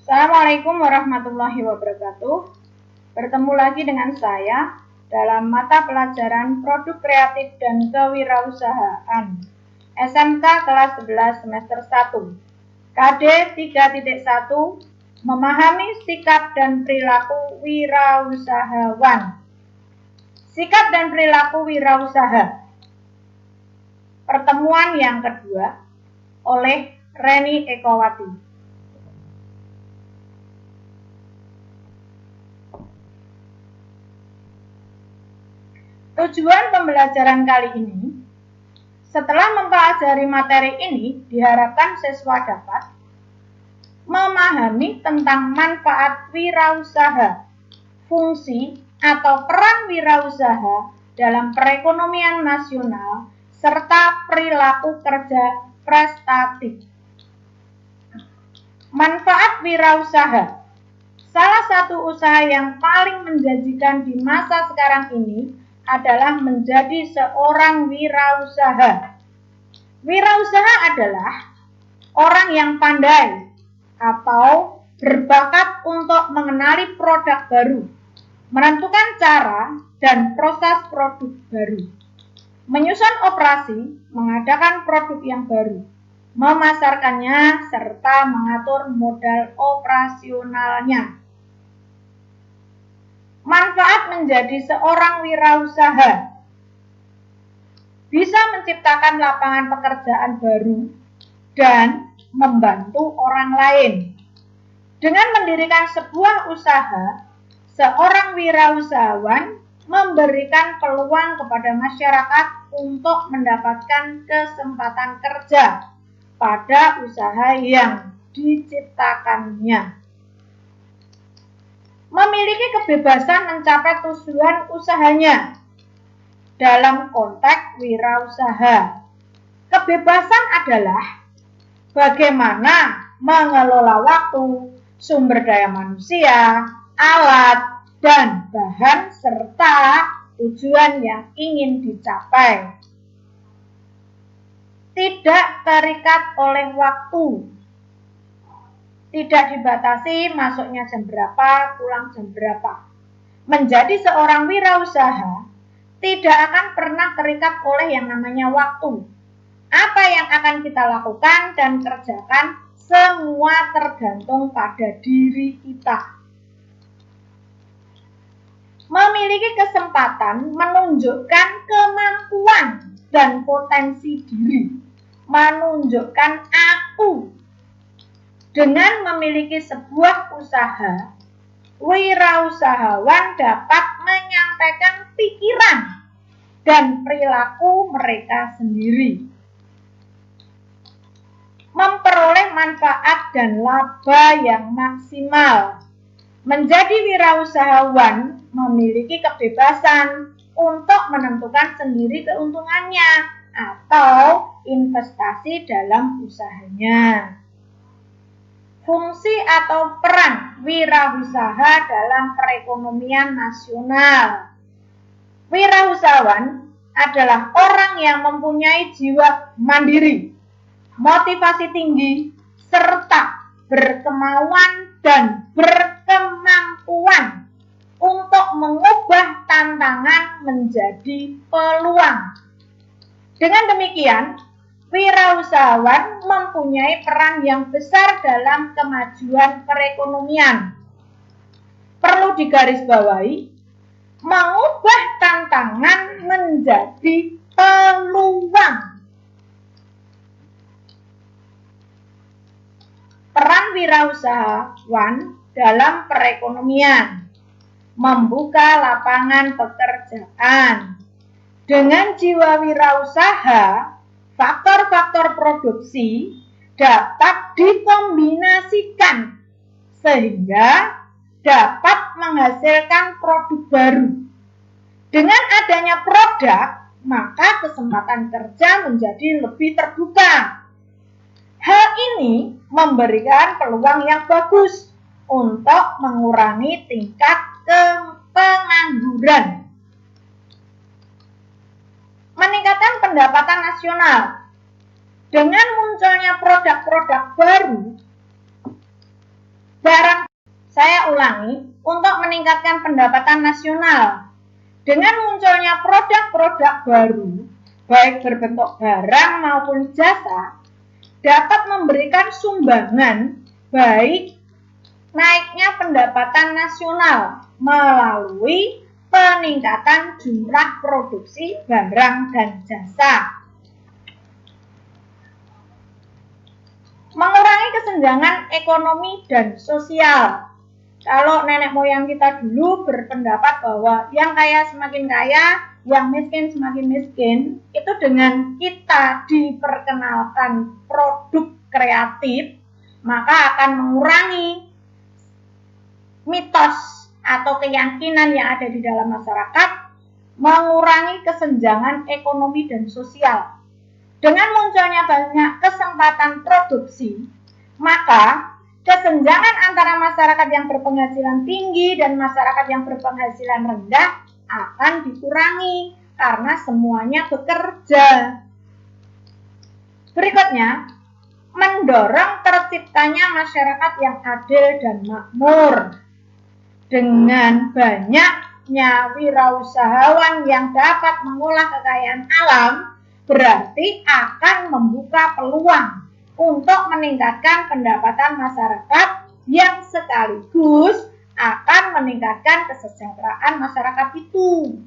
Assalamualaikum warahmatullahi wabarakatuh. Bertemu lagi dengan saya dalam mata pelajaran Produk Kreatif dan Kewirausahaan SMK kelas 11 semester 1 KD 3.1 Memahami sikap dan perilaku wirausahawan. Sikap dan perilaku wirausaha. Pertemuan yang kedua oleh Reni Ekowati. Tujuan pembelajaran kali ini, setelah mempelajari materi ini, diharapkan siswa dapat memahami tentang manfaat wirausaha, fungsi atau peran wirausaha dalam perekonomian nasional, serta perilaku kerja prestatif. Manfaat wirausaha. Salah satu usaha yang paling menjanjikan di masa sekarang ini adalah menjadi seorang wirausaha. Wirausaha adalah orang yang pandai atau berbakat untuk mengenali produk baru, menentukan cara dan proses produk baru, menyusun operasi, mengadakan produk yang baru, memasarkannya, serta mengatur modal operasionalnya. Manfaat menjadi seorang wirausaha. Bisa menciptakan lapangan pekerjaan baru dan membantu orang lain. Dengan mendirikan sebuah usaha, seorang wirausahawan memberikan peluang kepada masyarakat untuk mendapatkan kesempatan kerja pada usaha yang diciptakannya. Memiliki kebebasan mencapai tujuan usahanya dalam konteks wirausaha. Kebebasan adalah bagaimana mengelola waktu, sumber daya manusia, alat, dan bahan serta tujuan yang ingin dicapai. Tidak terikat oleh waktu. Tidak dibatasi masuknya jam berapa, pulang jam berapa. Menjadi seorang wirausaha tidak akan pernah terikat oleh yang namanya waktu. Apa yang akan kita lakukan dan kerjakan semua tergantung pada diri kita. Memiliki kesempatan menunjukkan kemampuan dan potensi diri. Menunjukkan aku. Dengan memiliki sebuah usaha, wirausahawan dapat menyampaikan pikiran dan perilaku mereka sendiri. Memperoleh manfaat dan laba yang maksimal. Menjadi wirausahawan memiliki kebebasan untuk menentukan sendiri keuntungannya atau investasi dalam usahanya. Fungsi atau peran wirausaha dalam perekonomian nasional. Wirausahawan adalah orang yang mempunyai jiwa mandiri, motivasi tinggi, serta berkemauan dan berkemampuan untuk mengubah tantangan menjadi peluang. Dengan demikian, wirausahawan mempunyai peran yang besar dalam kemajuan perekonomian. Perlu digarisbawahi, mengubah tantangan menjadi peluang. Peran wirausahawan dalam perekonomian. Membuka lapangan pekerjaan. Dengan jiwa wirausaha, faktor-faktor produksi dapat dikombinasikan sehingga dapat menghasilkan produk baru. Dengan adanya produk, maka kesempatan kerja menjadi lebih terbuka. Hal ini memberikan peluang yang bagus untuk mengurangi tingkat pengangguran. Meningkatkan pendapatan nasional. Dengan munculnya produk-produk baru, Saya ulangi, untuk meningkatkan pendapatan nasional. Dengan munculnya produk-produk baru, baik berbentuk barang maupun jasa, dapat memberikan sumbangan baik naiknya pendapatan nasional melalui peningkatan jumlah produksi barang dan jasa. Mengurangi kesenjangan ekonomi dan sosial. Kalau nenek moyang kita dulu berpendapat bahwa yang kaya semakin kaya, yang miskin semakin miskin, itu dengan kita diperkenalkan produk kreatif, maka akan mengurangi mitos atau keyakinan yang ada di dalam masyarakat, mengurangi kesenjangan ekonomi dan sosial. Dengan munculnya banyak kesempatan produksi, maka kesenjangan antara masyarakat yang berpenghasilan tinggi dan masyarakat yang berpenghasilan rendah akan dikurangi karena semuanya bekerja. Berikutnya, mendorong terciptanya masyarakat yang adil dan makmur. Dengan banyaknya wirausahawan yang dapat mengolah kekayaan alam, berarti akan membuka peluang untuk meningkatkan pendapatan masyarakat yang sekaligus akan meningkatkan kesejahteraan masyarakat itu.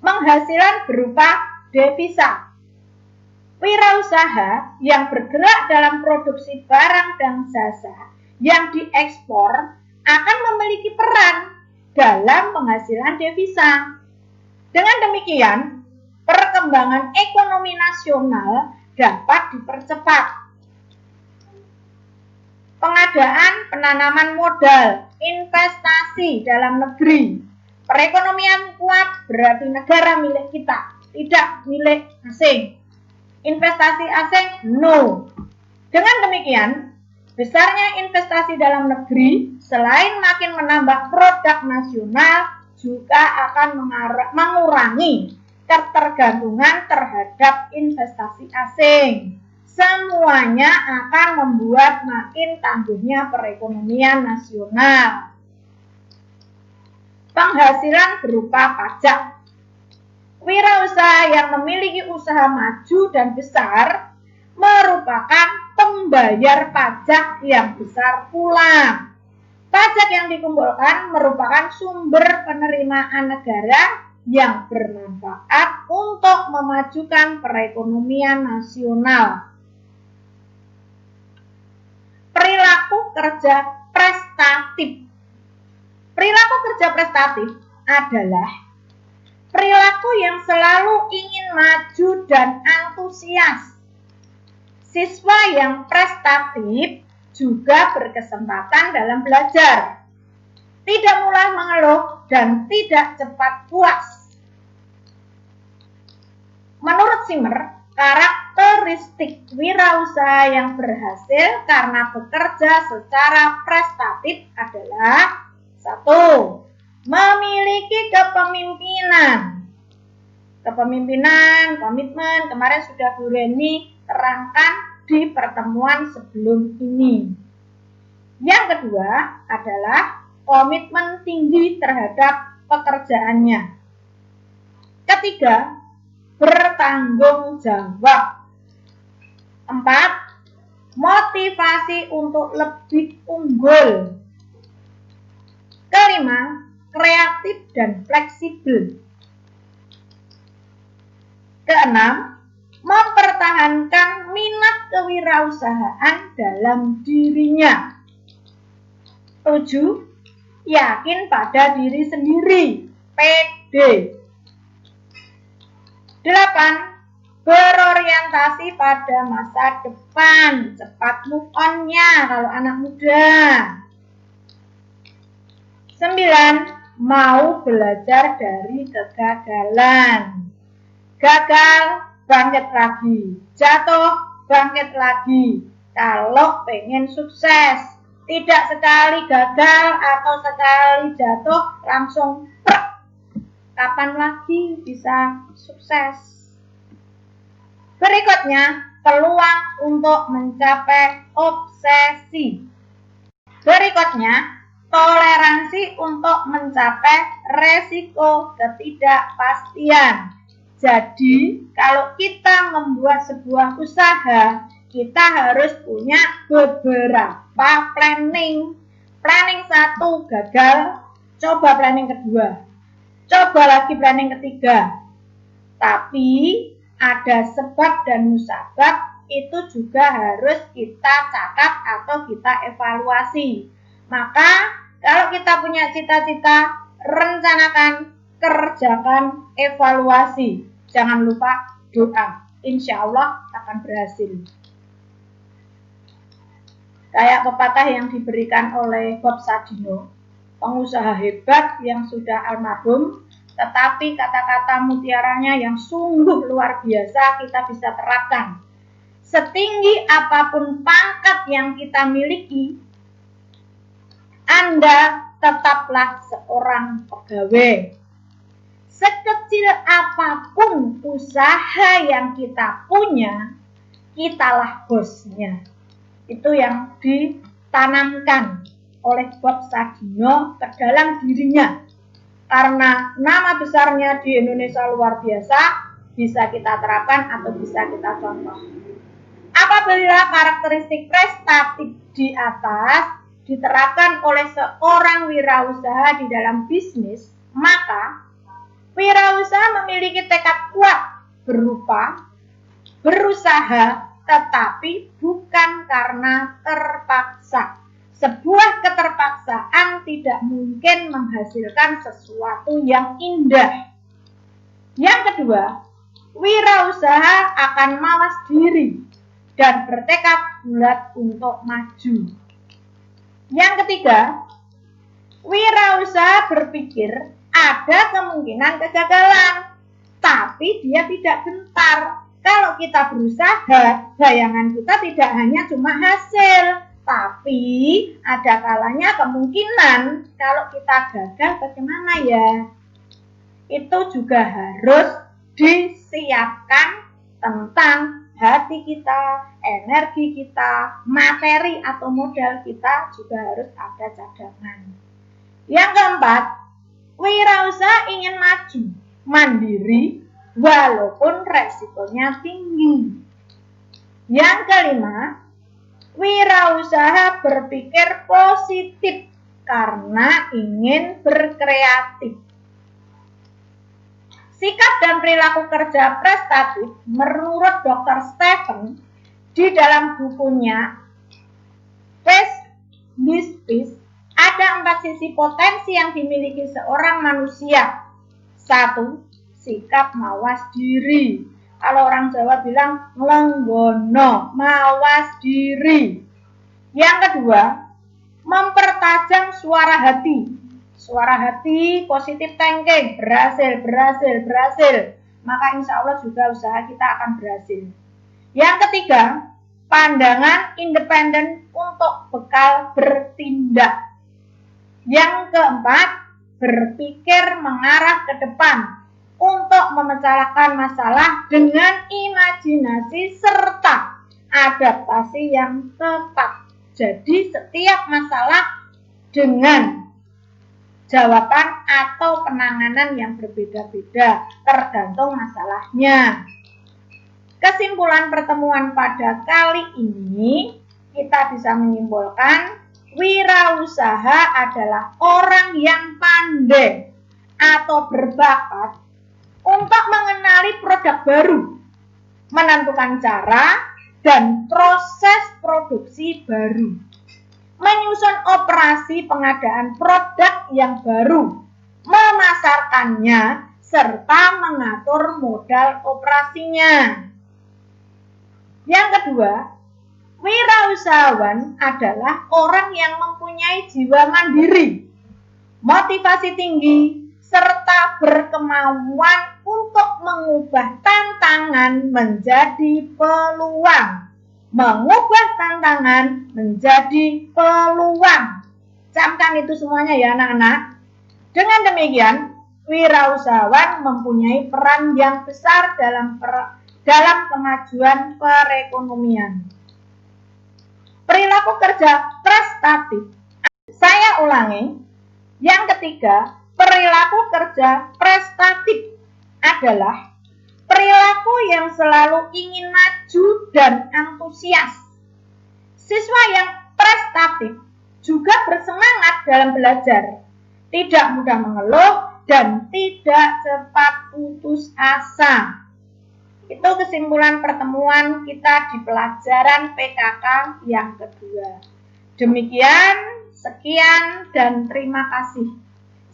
Penghasilan berupa devisa. Wirausaha yang bergerak dalam produksi barang dan jasa yang diekspor akan memiliki peran dalam penghasilan devisa. Dengan demikian, perkembangan ekonomi nasional dapat dipercepat. Pengadaan penanaman modal, investasi dalam negeri. Perekonomian kuat berarti negara milik kita, tidak milik asing. Investasi asing, no. Dengan demikian, besarnya investasi dalam negeri selain makin menambah produk nasional, juga akan mengurangi ketergantungan terhadap investasi asing. Semuanya akan membuat makin tangguhnya perekonomian nasional. Penghasilan berupa pajak. Wirausaha yang memiliki usaha maju dan besar merupakan pembayar pajak yang besar pula. Pajak yang dikumpulkan merupakan sumber penerimaan negara yang bermanfaat untuk memajukan perekonomian nasional. Perilaku kerja prestatif. Perilaku kerja prestatif adalah perilaku yang selalu ingin maju dan antusias. Siswa yang prestatif juga berkesempatan dalam belajar, tidak mudah mengeluh dan tidak cepat puas. Menurut Zimmer, karakteristik wirausaha yang berhasil karena bekerja secara prestatif adalah 1. Memiliki kepemimpinan. Kepemimpinan, komitmen, kemarin sudah Bu Reni terangkan di pertemuan sebelum ini. Yang kedua adalah komitmen tinggi terhadap pekerjaannya. Ketiga, bertanggung jawab. 4. Motivasi untuk lebih unggul. Kelima, kreatif dan fleksibel. Keenam, mempertahankan minat kewirausahaan dalam dirinya. 7. Yakin pada diri sendiri, pede. 8. Berorientasi pada masa depan, cepat move on-nya kalau anak muda. 9. Mau belajar dari kegagalan. Gagal, bangkit lagi. Jatuh, bangkit lagi. Kalau pengen sukses, tidak sekali gagal atau sekali jatuh langsung kapan lagi bisa sukses. Berikutnya, peluang untuk mencapai obsesi. Berikutnya, toleransi untuk mencapai resiko ketidakpastian. Jadi, kalau kita membuat sebuah usaha, kita harus punya beberapa planning. Planning 1 gagal, coba planning kedua. Coba lagi planning ketiga. Tapi ada sebab dan musabab, itu juga harus kita catat atau kita evaluasi. Maka kalau kita punya cita-cita, rencanakan, kerjakan, evaluasi. Jangan lupa doa. Insya Allah akan berhasil. Kayak pepatah yang diberikan oleh Bob Sadino, pengusaha hebat yang sudah almarhum, tetapi kata-kata mutiaranya yang sungguh luar biasa kita bisa terapkan. Setinggi apapun pangkat yang kita miliki, Anda tetaplah seorang pegawai. Sekecil apapun usaha yang kita punya, kitalah bosnya. Itu yang ditanamkan oleh Bob Sadino ke dalam dirinya. Karena nama besarnya di Indonesia luar biasa, bisa kita terapkan atau bisa kita contoh. Apabila karakteristik prestatif di atas diterapkan oleh seorang wirausaha di dalam bisnis, maka wirausaha memiliki tekad kuat berupa berusaha tetapi bukan karena terpaksa. Sebuah keterpaksaan tidak mungkin menghasilkan sesuatu yang indah. Yang kedua, wirausaha akan mawas diri dan bertekad bulat untuk maju. Yang ketiga, wirausaha berpikir ada kemungkinan kegagalan, tapi dia tidak gentar. Kalau kita berusaha, bayangan kita tidak hanya cuma hasil, tapi ada kalanya kemungkinan kalau kita gagal bagaimana ya? Itu juga harus disiapkan tentang hati kita, energi kita, materi atau modal kita juga harus ada cadangan. Yang keempat, wirausaha ingin maju, mandiri, walaupun resikonya tinggi. Yang kelima, wirausaha berpikir positif karena ingin berkreatif. Sikap dan perilaku kerja prestatif menurut Dr. Stephen di dalam bukunya Face This Peace, ada 4 sisi potensi yang dimiliki seorang manusia. 1. Sikap mawas diri. Kalau orang Jawa bilang lenggono, mawas diri. Yang kedua, mempertajam suara hati. Suara hati positif thinking, berhasil. Maka insya Allah juga usaha kita akan berhasil. Yang ketiga, pandangan independen untuk bekal bertindak. Yang keempat, berpikir mengarah ke depan untuk memecahkan masalah dengan imajinasi serta adaptasi yang tepat. Jadi setiap masalah dengan jawaban atau penanganan yang berbeda-beda tergantung masalahnya. Kesimpulan pertemuan pada kali ini, kita bisa menyimpulkan wirausaha adalah orang yang pandai atau berbakat untuk mengenali produk baru, menentukan cara dan proses produksi baru, menyusun operasi pengadaan produk yang baru, memasarkannya, serta mengatur modal operasinya. Yang kedua, wirausahawan adalah orang yang mempunyai jiwa mandiri, motivasi tinggi, serta berkemauan untuk mengubah tantangan menjadi peluang. Mengubah tantangan menjadi peluang. Camkan itu semuanya ya anak-anak. Dengan demikian, wirausahawan mempunyai peran yang besar dalam kemajuan perekonomian. Perilaku kerja prestatif Saya ulangi. Yang ketiga, perilaku kerja prestatif adalah perilaku yang selalu ingin maju dan antusias. Siswa yang prestatif juga bersemangat dalam belajar, tidak mudah mengeluh, dan tidak cepat putus asa. Itu kesimpulan pertemuan kita di pelajaran PKK yang kedua. Demikian, sekian, dan terima kasih.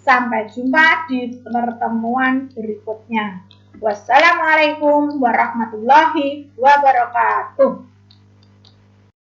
Sampai jumpa di pertemuan berikutnya. Wassalamualaikum warahmatullahi wabarakatuh.